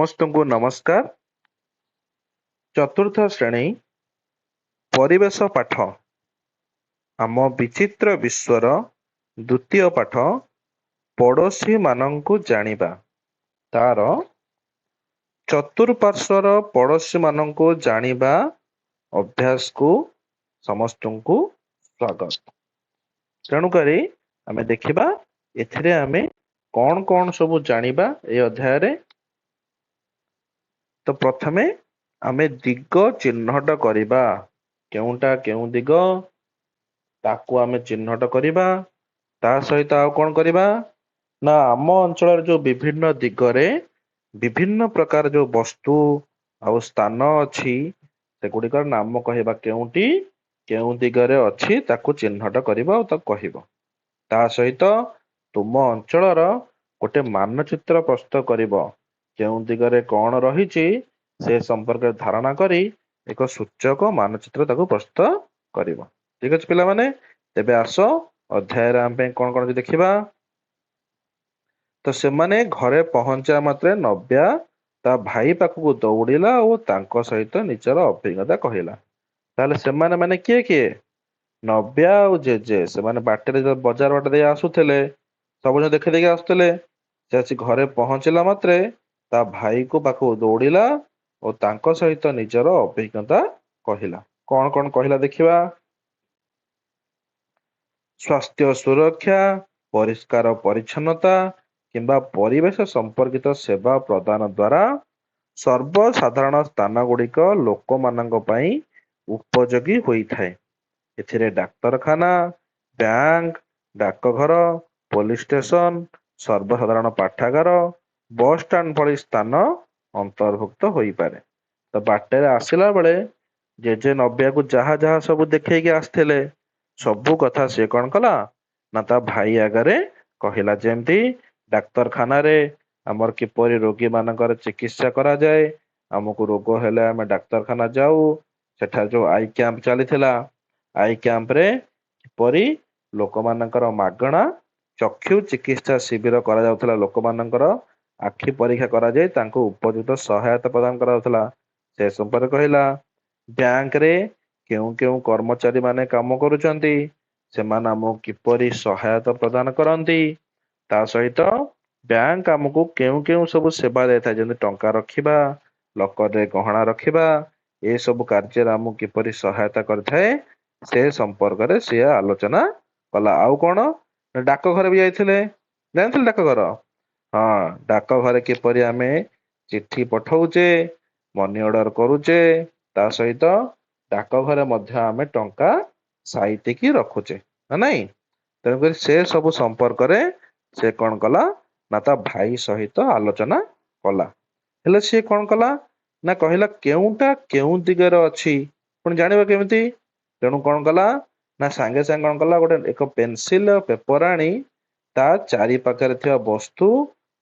ସମସ୍ତଙ୍କୁ ନମସ୍କାର। ଚତୁର୍ଥ ଶ୍ରେଣୀ ପରିବେଶ ପାଠ ଆମ ବିଚିତ୍ର ବିଶ୍ୱର ଦ୍ୱିତୀୟ ପାଠ ପଡ଼ୋଶୀମାନଙ୍କୁ ଜାଣିବା। ତାର ଚତୁଃପାର୍ଶ୍ୱର ପଡ଼ୋଶୀମାନଙ୍କୁ ଜାଣିବା ଅଭ୍ୟାସକୁ ସମସ୍ତଙ୍କୁ ସ୍ୱାଗତ। ତେଣୁକରି ଆମେ ଦେଖିବା ଏଥିରେ ଆମେ କଣ କଣ ସବୁ ଜାଣିବା ଏ ଅଧ୍ୟାୟରେ। ତ ପ୍ରଥମେ ଆମେ ଦିଗ ଚିହ୍ନଟ କରିବା। କେଉଁଟା କେଉଁ ଦିଗ ତାକୁ ଆମେ ଚିହ୍ନଟ କରିବା। ତା ସହିତ ଆଉ କଣ କରିବା ନା ଆମ ଅଞ୍ଚଳରେ ଯୋଉ ବିଭିନ୍ନ ଦିଗରେ ବିଭିନ୍ନ ପ୍ରକାର ଯୋଉ ବସ୍ତୁ ଆଉ ସ୍ଥାନ ଅଛି ସେଗୁଡ଼ିକର ନାମ କହିବା। କେଉଁଟି କେଉଁ ଦିଗରେ ଅଛି ତାକୁ ଚିହ୍ନଟ କରିବା ଆଉ ତାକୁ କହିବ। ତା ସହିତ ତୁମ ଅଞ୍ଚଳର ଗୋଟେ ମାନଚିତ୍ର ପ୍ରସ୍ତୁତ କରିବ। କେଉଁ ଦିଗରେ କଣ ରହିଛି ସେ ସମ୍ପର୍କରେ ଧାରଣା କରି ଏକ ସୂଚକ ମାନଚିତ୍ର ତାକୁ ପ୍ରସ୍ତୁତ କରିବ। ଠିକ ଅଛି ପିଲାମାନେ, ତେବେ ଆସ ଅଧ୍ୟାୟରେ ଆମ ପାଇଁ କଣ କଣ ଦେଖିବା। ତ ସେମାନେ ଘରେ ପହଞ୍ଚିବା ମାତ୍ରେ ନବ୍ୟା ତା ଭାଇ ପାଖକୁ ଦୌଡ଼ିଲା ଓ ତାଙ୍କ ସହିତ ନିଜର ଅଭିଜ୍ଞତା କହିଲା। ତାହେଲେ ସେମାନେ ମାନେ କିଏ କିଏ? ନବ୍ୟା ଆଉ ଜେଜେ। ସେମାନେ ବାଟରେ ବଜାର ବାଟ ଦେଇ ଆସୁଥିଲେ, ସବୁଜ ଦେଖି ଦେଖି ଆସୁଥିଲେ। ସେ ଆସି ଘରେ ପହଞ୍ଚିଲା ମାତ୍ରେ ତା ଭାଇକୁ ପାଖକୁ ଦୌଡ଼ିଲା ଓ ତାଙ୍କ ସହିତ ନିଜର ଅଭିଜ୍ଞତା କହିଲା। କଣ କଣ କହିଲା ଦେଖିବା। ସ୍ୱାସ୍ଥ୍ୟ ସୁରକ୍ଷା, ପରିଷ୍କାର ପରିଚ୍ଛନ୍ନତା କିମ୍ବା ପରିବେଶ ସମ୍ପର୍କିତ ସେବା ପ୍ରଦାନ ଦ୍ୱାରା ସର୍ବସାଧାରଣ ସ୍ଥାନ ଗୁଡ଼ିକ ଲୋକମାନଙ୍କ ପାଇଁ ଉପଯୋଗୀ ହୋଇଥାଏ। ଏଥିରେ ଡାକ୍ତରଖାନା, ବ୍ୟାଙ୍କ, ଡାକଘର, ପୋଲିସ ଷ୍ଟେସନ, ସର୍ବସାଧାରଣ ପାଠାଗାର, ବସ୍ ଷ୍ଟାଣ୍ଡ ଭଳି ସ୍ଥାନ ଅନ୍ତର୍ଭୁକ୍ତ ହୋଇପାରେ। ତ ବାଟରେ ଆସିଲା ବେଳେ ଜେଜେ ନବ୍ୟାକୁ ଯାହା ଯାହା ସବୁ ଦେଖେଇକି ଆସିଥିଲେ ସବୁ କଥା ସେ କଣ କଲା ନା ତା ଭାଇ ଆଗରେ କହିଲା। ଯେମିତି ଡାକ୍ତରଖାନାରେ ଆମର କିପରି ରୋଗୀ ମାନଙ୍କର ଚିକିତ୍ସା କରାଯାଏ, ଆମକୁ ରୋଗ ହେଲେ ଆମେ ଡାକ୍ତରଖାନା ଯାଉ। ସେଠାରେ ଯୋଉ ଆଇ କ୍ୟାମ୍ପ ଚାଲିଥିଲା, ଆଇ କ୍ୟାମ୍ପରେ କିପରି ଲୋକମାନଙ୍କର ମାଗଣା ଚକ୍ଷୁ ଚିକିତ୍ସା ଶିବିର କରାଯାଉଥିଲା। ଲୋକମାନଙ୍କର ଆଖି ପରୀକ୍ଷା କରାଯାଇ ତାଙ୍କୁ ଉପଯୁକ୍ତ ସହାୟତା ପ୍ରଦାନ କରାଯାଉଥିଲା ସେ ସମ୍ପର୍କରେ କହିଲା। ବ୍ୟାଙ୍କରେ କେଉଁ କେଉଁ କର୍ମଚାରୀ ମାନେ କାମ କରୁଛନ୍ତି, ସେମାନେ ଆମକୁ କିପରି ସହାୟତା ପ୍ରଦାନ କରନ୍ତି। ତା ସହିତ ବ୍ୟାଙ୍କ ଆମକୁ କେଉଁ କେଉଁ ସବୁ ସେବା ଦେଇଥାଏ, ଯେମିତି ଟଙ୍କା ରଖିବା, ଲକରରେ ଗହଣା ରଖିବା, ଏସବୁ କାର୍ଯ୍ୟରେ ଆମକୁ କିପରି ସହାୟତା କରିଥାଏ ସେ ସମ୍ପର୍କରେ ସିଏ ଆଲୋଚନା କଲା। ଆଉ କଣ, ଡାକଘର ବି ଯାଇଥିଲେ। ଜାଣିଥିଲେ ଡାକଘର? ହଁ, ଡାକଘରେ କିପରି ଆମେ ଚିଠି ପଠଉଛେ, ମନି ଅର୍ଡର କରୁଛେ, ତା ସହିତ ଡାକଘରେ ମଧ୍ୟ ଆମେ ଟଙ୍କା ସାଇତିକି ରଖୁଛେ ନା ନାଇଁ। ତେଣୁକରି ସେ ସବୁ ସମ୍ପର୍କରେ ସେ କଣ କଲା ନା ତା ଭାଇ ସହିତ ଆଲୋଚନା କଲା। ହେଲେ ସିଏ କଣ କଲା ନା କହିଲା କେଉଁଟା କେଉଁ ଦିଗରେ ଅଛି ପୁଣି ଜାଣିବ କେମିତି। ତେଣୁ କଣ କଲା ନା ସାଙ୍ଗେ ସାଙ୍ଗେ କଣ କଲା, ଗୋଟେ ଏକ ପେନସିଲ ପେପର ଆଣି ତା ଚାରି ପାଖରେ ଥିବା ବସ୍ତୁ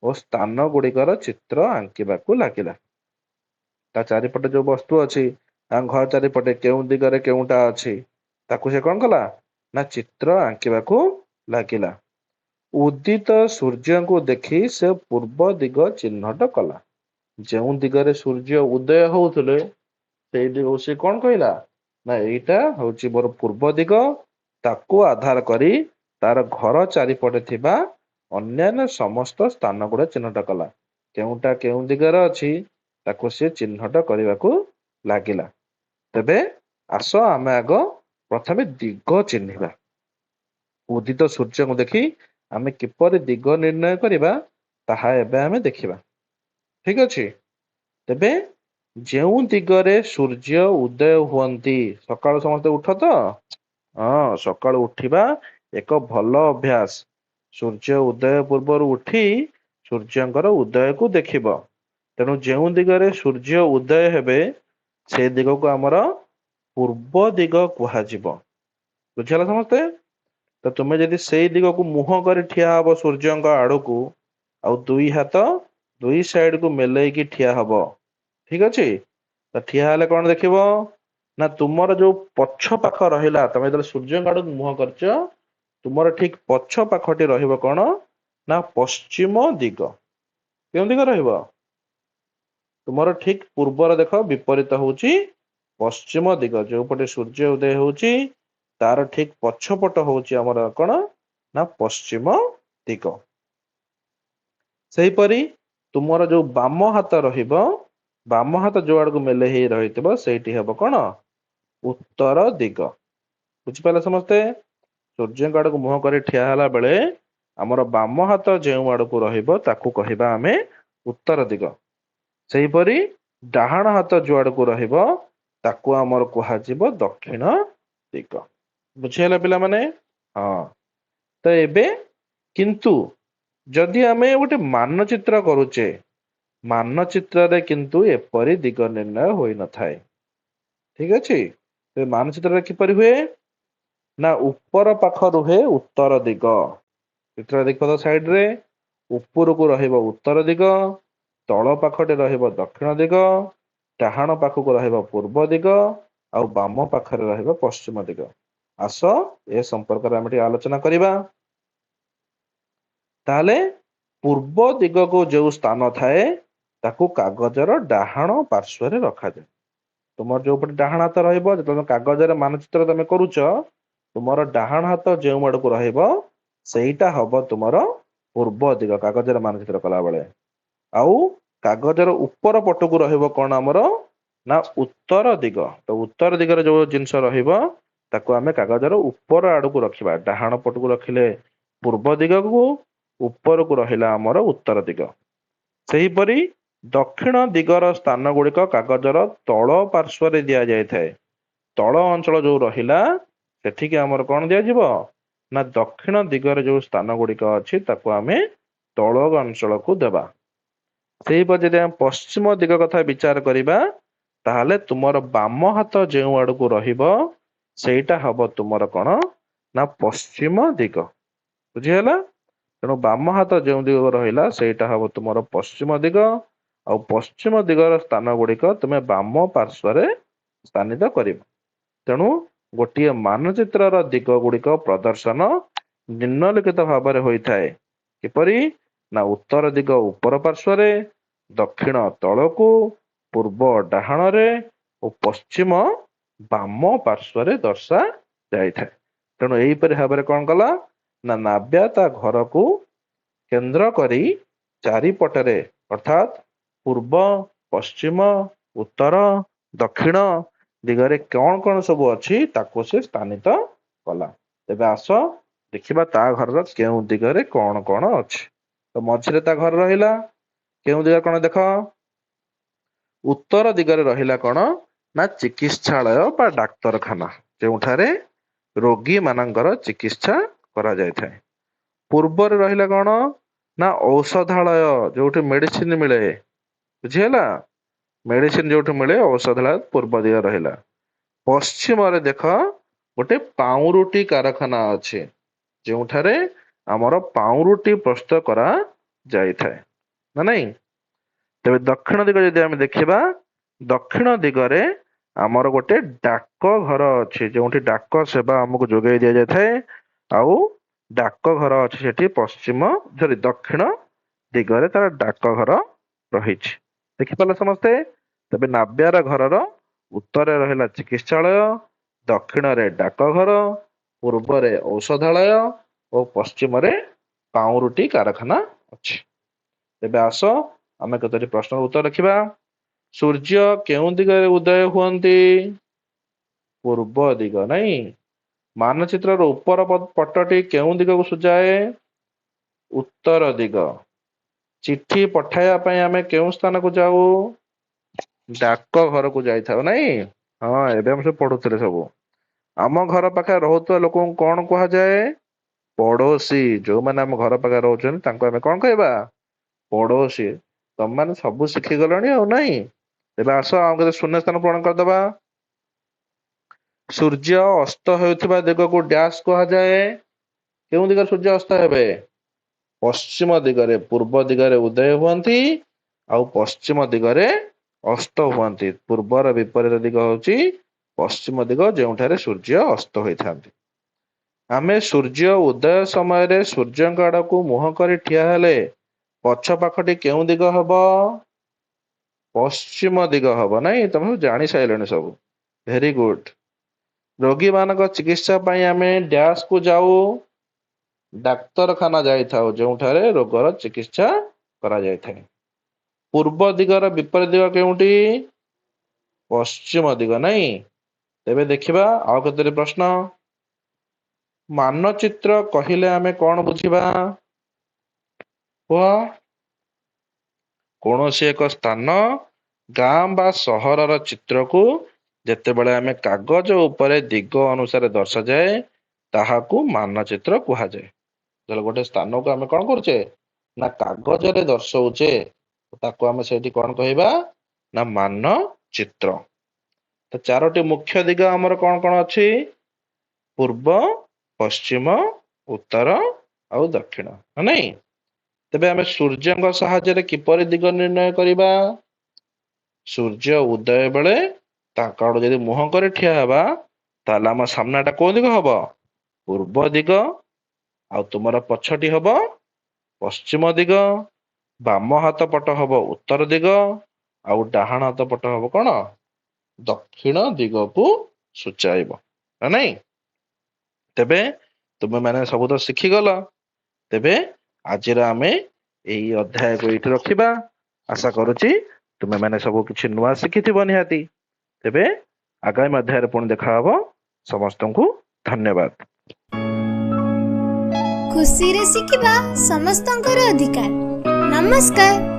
ଓ ସ୍ଥାନ ଗୁଡିକର ଚିତ୍ର ଆଙ୍କିବାକୁ ଲାଗିଲା। ତା ଚାରିପଟେ ଯୋଉ ବସ୍ତୁ ଅଛି, ତାଙ୍କ ଘର ଚାରିପଟେ କେଉଁ ଦିଗରେ କେଉଁଟା ଅଛି ତାକୁ ସେ କଣ କଲା ନା ଚିତ୍ର ଆଙ୍କିବାକୁ ଲାଗିଲା। ଉଦିତ ସୂର୍ଯ୍ୟଙ୍କୁ ଦେଖି ସେ ପୂର୍ବ ଦିଗ ଚିହ୍ନଟ କଲା। ଯେଉଁ ଦିଗରେ ସୂର୍ଯ୍ୟ ଉଦୟ ହଉଥିଲେ ସେଇ ଦିଗକୁ ସେ କଣ କହିଲା ନା ଏଇଟା ହଉଛି ମୋର ପୂର୍ବ ଦିଗ। ତାକୁ ଆଧାର କରି ତାର ଘର ଚାରିପଟେ ଥିବା ଅନ୍ୟାନ୍ୟ ସମସ୍ତ ସ୍ଥାନ ଗୁଡା ଚିହ୍ନଟ କଲା। କେଉଁଟା କେଉଁ ଦିଗରେ ଅଛି ତାକୁ ସେ ଚିହ୍ନଟ କରିବାକୁ ଲାଗିଲା। ତେବେ ଆସ ଆମେ ଆଗ ପ୍ରଥମେ ଦିଗ ଚିହ୍ନିବା। ଉଦିତ ସୂର୍ଯ୍ୟଙ୍କୁ ଦେଖି ଆମେ କିପରି ଦିଗ ନିର୍ଣ୍ଣୟ କରିବା ତାହା ଏବେ ଆମେ ଦେଖିବା। ଠିକ ଅଛି, ତେବେ ଯେଉଁ ଦିଗରେ ସୂର୍ଯ୍ୟ ଉଦୟ ହୁଅନ୍ତି, ସକାଳୁ ସମସ୍ତେ ଉଠ ତ? ହଁ, ସକାଳୁ ଉଠିବା ଏକ ଭଲ ଅଭ୍ୟାସ। ସୂର୍ଯ୍ୟ ଉଦୟ ପୂର୍ବରୁ ଉଠି ସୂର୍ଯ୍ୟଙ୍କର ଉଦୟକୁ ଦେଖିବ। ତେଣୁ ଯେଉଁ ଦିଗରେ ସୂର୍ଯ୍ୟ ଉଦୟ ହେବେ ସେ ଦିଗକୁ ଆମର ପୂର୍ବ ଦିଗ କୁହାଯିବ। ବୁଝିହେଲା ସମସ୍ତେ? ତ ତୁମେ ଯଦି ସେଇ ଦିଗକୁ ମୁହଁ କରି ଠିଆ ହବ ସୂର୍ଯ୍ୟଙ୍କ ଆଡକୁ, ଆଉ ଦୁଇ ହାତ ଦୁଇ ସାଇଡ କୁ ମେଲେଇକି ଠିଆ ହବ, ଠିକ ଅଛି। ତ ଠିଆ ହେଲେ କଣ ଦେଖିବ ନା ତୁମର ଯୋଉ ପଛ ପାଖ ରହିଲା, ତମେ ଯେତେବେଳେ ସୂର୍ଯ୍ୟଙ୍କ ଆଡକୁ ମୁହଁ କରିଛ ତୁମର ଠିକ ପଛ ପାଖଟି ରହିବ କଣ ନା ପଶ୍ଚିମ ଦିଗ। କେଉଁ ଦିଗ ରହିବ? ତୁମର ଠିକ ପୂର୍ବର ଦେଖ ବିପରୀତ ହଉଛି ପଶ୍ଚିମ ଦିଗ। ଯୋଉପଟେ ସୂର୍ଯ୍ୟ ଉଦୟ ହଉଛି ତାର ଠିକ ପଛପଟ ହଉଛି ଆମର କଣ ନା ପଶ୍ଚିମ ଦିଗ। ସେହିପରି ତୁମର ଯୋଉ ବାମ ହାତ ରହିବ, ବାମ ହାତ ଯୋଉ ଆଡକୁ ମେଲେଇ ହେଇ ରହିଥିବ ସେଇଠି ହେବ କଣ ଉତ୍ତର ଦିଗ। ବୁଝିପାରିଲେ ସମସ୍ତେ? ସୂର୍ଯ୍ୟଙ୍କ ଆଡକୁ ମୁହଁ କରି ଠିଆ ହେଲା ବେଳେ ଆମର ବାମ ହାତ ଯେଉଁ ଆଡକୁ ରହିବ ତାକୁ କହିବା ଆମେ ଉତ୍ତର ଦିଗ। ସେହିପରି ଡାହାଣ ହାତ ଯୁଆଡକୁ ରହିବ ତାକୁ ଆମର କୁହାଯିବ ଦକ୍ଷିଣ ଦିଗ। ବୁଝିହେଲା ପିଲାମାନେ? ହଁ। ତ ଏବେ କିନ୍ତୁ ଯଦି ଆମେ ଗୋଟେ ମାନଚିତ୍ର କରୁଛେ, ମାନଚିତ୍ରରେ କିନ୍ତୁ ଏପରି ଦିଗ ନିର୍ଣ୍ଣୟ ହୋଇନଥାଏ। ଠିକ ଅଛି? ମାନଚିତ୍ରରେ କିପରି ହୁଏ ନା ଉପର ପାଖ ରୁହେ ଉତ୍ତର ଦିଗ। ଚିତ୍ର ଦେଖ ସାଇଡ ରେ ଉପରକୁ ରହିବ ଉତ୍ତର ଦିଗ, ତଳ ପାଖଟେ ରହିବ ଦକ୍ଷିଣ ଦିଗ, ଡାହାଣ ପାଖକୁ ରହିବ ପୂର୍ବ ଦିଗ, ଆଉ ବାମ ପାଖରେ ରହିବ ପଶ୍ଚିମ ଦିଗ। ଆସ ଏ ସମ୍ପର୍କରେ ଆମେ ଟିକେ ଆଲୋଚନା କରିବା। ତାହେଲେ ପୂର୍ବ ଦିଗକୁ ଯୋଉ ସ୍ଥାନ ଥାଏ ତାକୁ କାଗଜର ଡାହାଣ ପାର୍ଶ୍ୱରେ ରଖାଯାଏ। ତୁମର ଯୋଉପଟେ ଡାହାଣ ହାତ ରହିବ, ଯେତେବେଳେ କାଗଜରେ ମାନଚିତ୍ର ତମେ କରୁଛ, ତୁମର ଡାହାଣ ହାତ ଯେଉଁ ଆଡକୁ ରହିବ ସେଇଟା ହବ ତୁମର ପୂର୍ବ ଦିଗ କାଗଜରେ ମାନଚିତ୍ର କଲାବେଳେ। ଆଉ କାଗଜର ଉପର ପଟକୁ ରହିବ କଣ ଆମର ନା ଉତ୍ତର ଦିଗ। ତ ଉତ୍ତର ଦିଗରେ ଯୋଉ ଜିନିଷ ରହିବ ତାକୁ ଆମେ କାଗଜର ଉପର ଆଡକୁ ରଖିବା। ଡାହାଣ ପଟକୁ ରଖିଲେ ପୂର୍ବ ଦିଗକୁ, ଉପରକୁ ରହିଲା ଆମର ଉତ୍ତର ଦିଗ। ସେହିପରି ଦକ୍ଷିଣ ଦିଗର ସ୍ଥାନ ଗୁଡିକ କାଗଜର ତଳ ପାର୍ଶ୍ୱରେ ଦିଆଯାଇଥାଏ। ତଳ ଅଞ୍ଚଳ ଯୋଉ ରହିଲା ସେଠିକି ଆମର କଣ ଦିଆଯିବ ନା ଦକ୍ଷିଣ ଦିଗରେ ଯୋଉ ସ୍ଥାନ ଗୁଡିକ ଅଛି ତାକୁ ଆମେ ତଳ ଅଞ୍ଚଳକୁ ଦେବା। ସେହିପରି ଯଦି ଆମେ ପଶ୍ଚିମ ଦିଗ କଥା ବିଚାର କରିବା ତାହେଲେ ତୁମର ବାମ ହାତ ଯେଉଁ ଆଡକୁ ରହିବ ସେଇଟା ହବ ତୁମର କଣ ନା ପଶ୍ଚିମ ଦିଗ। ବୁଝିହେଲା? ତେଣୁ ବାମ ହାତ ଯେଉଁ ଦିଗ ରହିଲା ସେଇଟା ହବ ତୁମର ପଶ୍ଚିମ ଦିଗ। ଆଉ ପଶ୍ଚିମ ଦିଗର ସ୍ଥାନ ଗୁଡିକ ତୁମେ ବାମ ପାର୍ଶ୍ୱରେ ସ୍ଥାନିତ କରିବ। ତେଣୁ ଗୋଟିଏ ମାନଚିତ୍ରର ଦିଗ ଗୁଡିକ ପ୍ରଦର୍ଶନ ନିମ୍ନଲିଖିତ ଭାବରେ ହୋଇଥାଏ। କିପରି ନା ଉତ୍ତର ଦିଗ ଉପର ପାର୍ଶ୍ୱରେ, ଦକ୍ଷିଣ ତଳକୁ, ପୂର୍ବ ଡାହାଣରେ ଓ ପଶ୍ଚିମ ବାମ ପାର୍ଶ୍ୱରେ ଦର୍ଶା ଯାଇଥାଏ। ତେଣୁ ଏହିପରି ଭାବରେ କଣ କଲା ନା ନାବ୍ୟା ତା ଘରକୁ କେନ୍ଦ୍ର କରି ଚାରିପଟରେ ଅର୍ଥାତ୍ ପୂର୍ବ, ପଶ୍ଚିମ, ଉତ୍ତର, ଦକ୍ଷିଣ ଦିଗରେ କଣ କଣ ସବୁ ଅଛି ତାକୁ ସେ ସ୍ଥାନିତ କଲା। ତେବେ ଆସ ଦେଖିବା ତା ଘରର କେଉଁ ଦିଗରେ କଣ କଣ ଅଛି। ତ ମଝିରେ ତା ଘର ରହିଲା। କେଉଁ ଦିଗରେ କଣ ଦେଖ? ଉତ୍ତର ଦିଗରେ ରହିଲା କଣ ନା ଚିକିତ୍ସାଳୟ ବା ଡାକ୍ତରଖାନା, ଯେଉଁଠାରେ ରୋଗୀ ମାନଙ୍କର ଚିକିତ୍ସା କରାଯାଇଥାଏ। ପୂର୍ବରେ ରହିଲା କଣ ନା ଔଷଧାଳୟ, ଯୋଉଠି ମେଡିସିନ ମିଳେ। ବୁଝିହେଲା? ମେଡିସିନ ଯୋଉଠି ମିଳେ ଔଷଧାଳୟ ପୂର୍ବ ଦିଗରେ ରହିଲା। ପଶ୍ଚିମରେ ଦେଖ ଗୋଟେ ପାଉଁରୁଟି କାରଖାନା ଅଛି, ଯେଉଁଠାରେ ଆମର ପାଉଁରୁଟି ପ୍ରସ୍ତୁତ କରାଯାଇଥାଏ ନା ନାଇଁ? ତେବେ ଦକ୍ଷିଣ ଦିଗ ଯଦି ଆମେ ଦେଖିବା, ଦକ୍ଷିଣ ଦିଗରେ ଆମର ଗୋଟେ ଡାକ ଘର ଅଛି, ଯୋଉଠି ଡାକ ସେବା ଆମକୁ ଯୋଗାଇ ଦିଆଯାଇଥାଏ। ଆଉ ଡାକ ଘର ଅଛି ସେଠି ପଶ୍ଚିମ ଦକ୍ଷିଣ ଦିଗରେ ତାର ଡାକ ଘର ରହିଛି। ଦେଖିପାରିଲେ ସମସ୍ତେ? ତେବେ ନାବ୍ୟାର ଘରର ଉତ୍ତରରେ ରହିଲା ଚିକିତ୍ସାଳୟ, ଦକ୍ଷିଣରେ ଡାକଘର, ପୂର୍ବରେ ଔଷଧାଳୟ ଓ ପଶ୍ଚିମରେ ପାଉଁରୁଟି କାରଖାନା ଅଛି। ତେବେ ଆସ ଆମେ କେତୋଟି ପ୍ରଶ୍ନର ଉତ୍ତର ଦେଖିବା। ସୂର୍ଯ୍ୟ କେଉଁ ଦିଗରେ ଉଦୟ ହୁଅନ୍ତି? ପୂର୍ବ ଦିଗ, ନାଇଁ? ମାନଚିତ୍ରର ଉପର ପଟଟି କେଉଁ ଦିଗକୁ ସୂଚାଏ? ଉତ୍ତର ଦିଗ। ଚିଠି ପଠାଇବା ପାଇଁ ଆମେ କେଉଁ ସ୍ଥାନକୁ ଯାଉ? ଡାକ ଘରକୁ ଯାଇଥାଉ, ନାଇଁ? ହଁ, ଏବେ ଆମେ ସବୁ ପଢୁଥିଲେ ସବୁ। ଆମ ଘର ପାଖରେ ରହୁଥିବା ଲୋକଙ୍କୁ କଣ କୁହାଯାଏ? ପଡୋଶୀ। ଯୋଉମାନେ ଆମ ଘର ପାଖରେ ରହୁଛନ୍ତି ତାଙ୍କୁ ଆମେ କଣ କହିବା? ପଡୋଶୀ। ତମମାନେ ସବୁ ଶିଖିଗଲଣି ଆଉ, ନାଇଁ? ତେବେ ଆସ ଆଉ କେତେ ଶୂନ୍ୟ ସ୍ଥାନ ପୂରଣ କରିଦବା। ସୂର୍ଯ୍ୟ ଅସ୍ତ ହେଉଥିବା ଦିଗକୁ ଡ୍ୟାସ୍ କୁହାଯାଏ। କେଉଁ ଦିଗରେ ସୂର୍ଯ୍ୟ ଅସ୍ତ ହେବେ? ପଶ୍ଚିମ ଦିଗରେ। ପୂର୍ବ ଦିଗରେ ଉଦୟ ହୁଅନ୍ତି ଆଉ ପଶ୍ଚିମ ଦିଗରେ ଅସ୍ତ ହୁଅନ୍ତି। ପୂର୍ବର ବିପରୀତ ଦିଗ ହଉଛି ପଶ୍ଚିମ ଦିଗ, ଯେଉଁଠାରେ ସୂର୍ଯ୍ୟ ଅସ୍ତ ହୋଇଥାନ୍ତି। ଆମେ ସୂର୍ଯ୍ୟ ଉଦୟ ସମୟରେ ସୂର୍ଯ୍ୟଙ୍କ ଆଡକୁ ମୁହଁ କରି ଠିଆ ହେଲେ ପଛ ପାଖଟି କେଉଁ ଦିଗ ହବ? ପଶ୍ଚିମ ଦିଗ ହବ ନାଇଁ, ତମେ ସବୁ ଜାଣି ସାରିଲଣି ସବୁ। Very good. ରୋଗୀ ମାନଙ୍କ ଚିକିତ୍ସା ପାଇଁ ଆମେ ଡ୍ୟାସ୍ କୁ ଯାଉ, ଡାକ୍ତରଖାନା ଯାଇଥାଉ, ଯେଉଁଠାରେ ରୋଗର ଚିକିତ୍ସା କରାଯାଇଥାଏ। ପୂର୍ବ ଦିଗର ବିପରୀତ ଦିଗ କେଉଁଠି? ପଶ୍ଚିମ ଦିଗ ନାଇଁ। ତେବେ ଦେଖିବା ଆଉ କେତୋଟି ପ୍ରଶ୍ନ। ମାନଚିତ୍ର କହିଲେ ଆମେ କଣ ବୁଝିବା? କୁହ। କୌଣସି ଏକ ସ୍ଥାନ, ଗାଁ ବା ସହରର ଚିତ୍ରକୁ ଯେତେବେଳେ ଆମେ କାଗଜ ଉପରେ ଦିଗ ଅନୁସାରେ ଦର୍ଶାଯାଏ, ତାହାକୁ ମାନଚିତ୍ର କୁହାଯାଏ। ତାହେଲେ ଗୋଟେ ସ୍ଥାନକୁ ଆମେ କଣ କରୁଛେ ନା କାଗଜରେ ଦର୍ଶଉଛେ, ତାକୁ ଆମେ ସେଇଠି କଣ କହିବା ନା ମାନଚିତ୍ର। ତ ଚାରୋଟି ମୁଖ୍ୟ ଦିଗ ଆମର କଣ କଣ ଅଛି? ପୂର୍ବ, ପଶ୍ଚିମ, ଉତ୍ତର ଆଉ ଦକ୍ଷିଣ, ନାଇଁ। ତେବେ ଆମେ ସୂର୍ଯ୍ୟଙ୍କ ସାହାଯ୍ୟରେ କିପରି ଦିଗ ନିର୍ଣ୍ଣୟ କରିବା? ସୂର୍ଯ୍ୟ ଉଦୟ ବେଳେ ତାଙ୍କ ଆଡୁ ଯଦି ମୁହଁ କରି ଠିଆ ହେବା, ତାହେଲେ ଆମ ସାମ୍ନାଟା କୋଉ ଦିଗ ହବ? ପୂର୍ବ ଦିଗ। ଆଉ ତୁମର ପଛଟି ହବ ପଶ୍ଚିମ ଦିଗ। ବାମ ହାତ ପଟ ହବ ଉତ୍ତର ଦିଗ, ଆଉ ଡାହାଣ ହାତ ପଟ ହବ କଣ? ଦକ୍ଷିଣ ଦିଗକୁ ସୂଚାଇବ, ନା ନାଇଁ। ତେବେ ତୁମେ ମାନେ ସବୁ ତ ଶିଖିଗଲ। ତେବେ ଆଜିର ଆମେ ଏଇ ଅଧ୍ୟାୟକୁ ଏଇଠି ରଖିବା। ଆଶା କରୁଛି ତୁମେ ମାନେ ସବୁ କିଛି ନୂଆ ଶିଖିଥିବ ନିହାତି। ତେବେ ଆଗାମୀ ଅଧ୍ୟାୟରେ ପୁଣି ଦେଖାହବ। ସମସ୍ତଙ୍କୁ ଧନ୍ୟବାଦ। ଖୁସିରେ ଶିଖିବା ସମସ୍ତଙ୍କର ଅଧିକାର। ନମସ୍କାର।